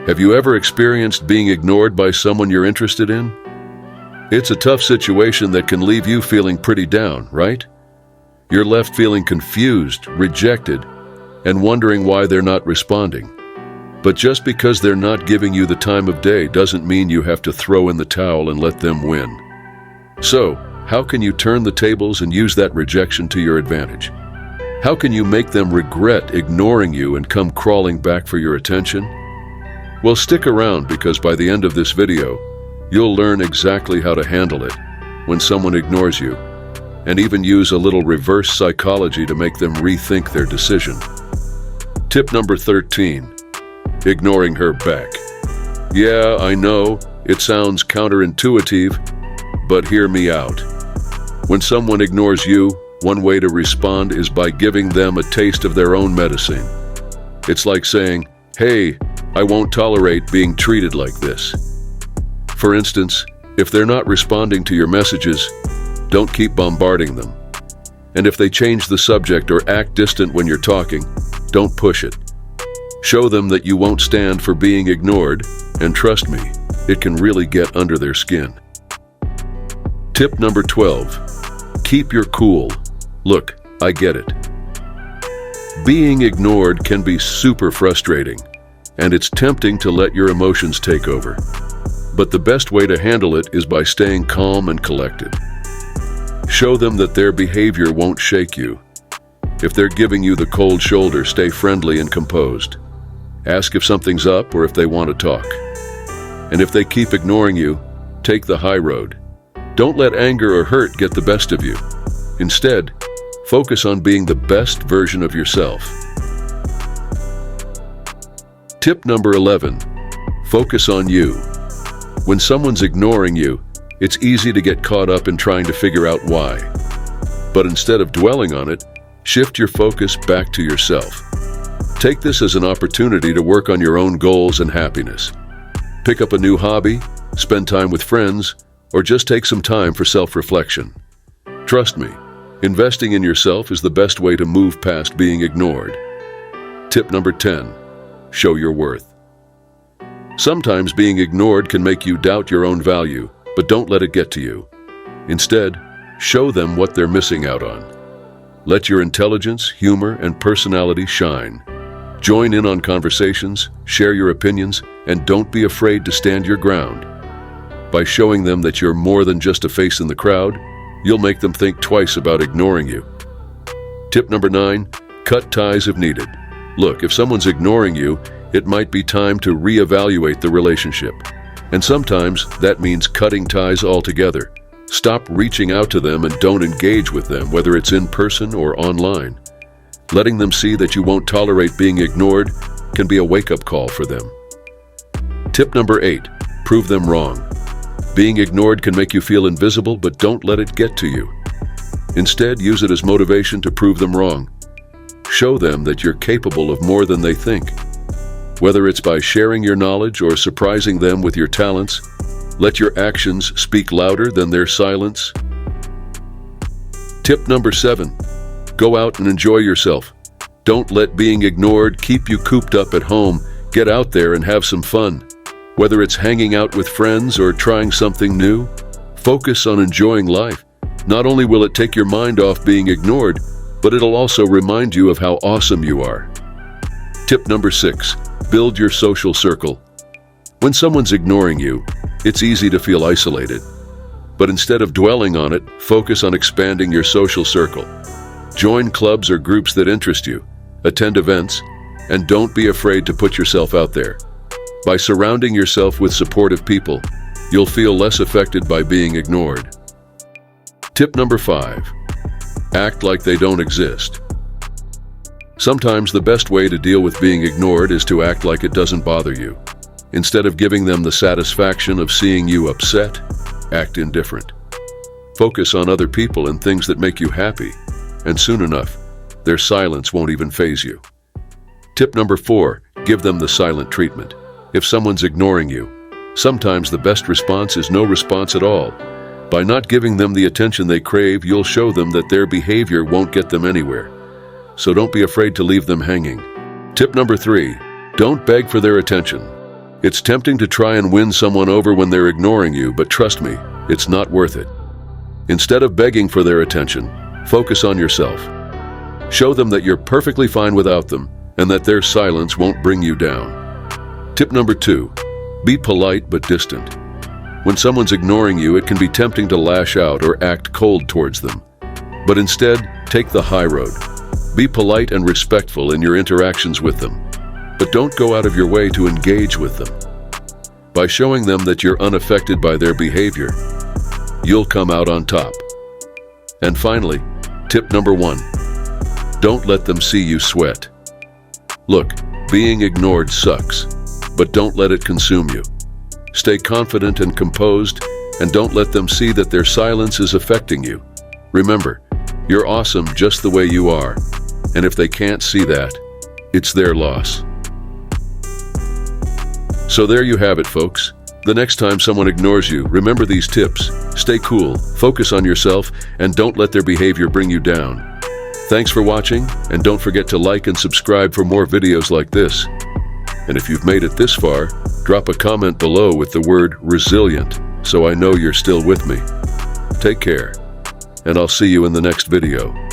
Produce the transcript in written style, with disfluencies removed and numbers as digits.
Have you ever experienced being ignored by someone you're interested in? It's a tough situation that can leave you feeling pretty down, right? You're left feeling confused, rejected, and wondering why they're not responding. But just because they're not giving you the time of day doesn't mean you have to throw in the towel and let them win. So, how can you turn the tables and use that rejection to your advantage? How can you make them regret ignoring you and come crawling back for your attention? Well, stick around, because by the end of this video, you'll learn exactly how to handle it when someone ignores you, and even use a little reverse psychology to make them rethink their decision. Tip number 13. Ignoring her back. Yeah, I know, it sounds counterintuitive, but hear me out. When someone ignores you, one way to respond is by giving them a taste of their own medicine. It's like saying, "Hey, I won't tolerate being treated like this." For instance, if they're not responding to your messages, don't keep bombarding them. And if they change the subject or act distant when you're talking, don't push it. Show them that you won't stand for being ignored, and trust me, it can really get under their skin. Tip number 12. Keep your cool. Look, I get it. Being ignored can be super frustrating, and it's tempting to let your emotions take over. But the best way to handle it is by staying calm and collected. Show them that their behavior won't shake you. If they're giving you the cold shoulder, stay friendly and composed. Ask if something's up or if they want to talk. And if they keep ignoring you, take the high road. Don't let anger or hurt get the best of you. Instead, focus on being the best version of yourself. Tip number 11. Focus on you. When someone's ignoring you, it's easy to get caught up in trying to figure out why. But instead of dwelling on it, shift your focus back to yourself. Take this as an opportunity to work on your own goals and happiness. Pick up a new hobby, spend time with friends, or just take some time for self-reflection. Trust me, investing in yourself is the best way to move past being ignored. Tip number 10. Show your worth. Sometimes being ignored can make you doubt your own value, but don't let it get to you. Instead, show them what they're missing out on. Let your intelligence, humor, and personality shine. Join in on conversations, share your opinions, and don't be afraid to stand your ground. By showing them that you're more than just a face in the crowd, you'll make them think twice about ignoring you. Tip number 9. Cut ties if needed. Look, if someone's ignoring you, it might be time to reevaluate the relationship. And sometimes that means cutting ties altogether. Stop reaching out to them and don't engage with them, whether it's in person or online. Letting them see that you won't tolerate being ignored can be a wake-up call for them. Tip number 8. Prove them wrong. Being ignored can make you feel invisible, but don't let it get to you. Instead, use it as motivation to prove them wrong. Show them that you're capable of more than they think. Whether it's by sharing your knowledge or surprising them with your talents, let your actions speak louder than their silence. Tip number 7. Go out and enjoy yourself. Don't let being ignored keep you cooped up at home. Get out there and have some fun. Whether it's hanging out with friends or trying something new, focus on enjoying life. Not only will it take your mind off being ignored, but it'll also remind you of how awesome you are. Tip number 6. Build your social circle. When someone's ignoring you, it's easy to feel isolated. But instead of dwelling on it, focus on expanding your social circle. Join clubs or groups that interest you, attend events, and don't be afraid to put yourself out there. By surrounding yourself with supportive people, you'll feel less affected by being ignored. Tip number 5. Act like they don't exist. Sometimes the best way to deal with being ignored is to act like it doesn't bother you. Instead of giving them the satisfaction of seeing you upset, act indifferent. Focus on other people and things that make you happy, and soon enough, their silence won't even faze you. Tip number 4. Give them the silent treatment. If someone's ignoring you, sometimes the best response is no response at all. By not giving them the attention they crave, you'll show them that their behavior won't get them anywhere. So don't be afraid to leave them hanging. Tip number 3. Don't beg for their attention. It's tempting to try and win someone over when they're ignoring you, but trust me, it's not worth it. Instead of begging for their attention, focus on yourself. Show them that you're perfectly fine without them and that their silence won't bring you down. Tip number 2, be polite but distant. When someone's ignoring you, it can be tempting to lash out or act cold towards them. But instead, take the high road. Be polite and respectful in your interactions with them, but don't go out of your way to engage with them. By showing them that you're unaffected by their behavior, you'll come out on top. And finally, tip number 1, don't let them see you sweat. Look, being ignored sucks, but don't let it consume you. Stay confident and composed, and don't let them see that their silence is affecting you. Remember, you're awesome just the way you are, and if they can't see that, it's their loss. So there you have it, folks. The next time someone ignores you, remember these tips. Stay cool, focus on yourself, and don't let their behavior bring you down. Thanks for watching, and don't forget to like and subscribe for more videos like this. And if you've made it this far, drop a comment below with the word resilient, so I know you're still with me. Take care, and I'll see you in the next video.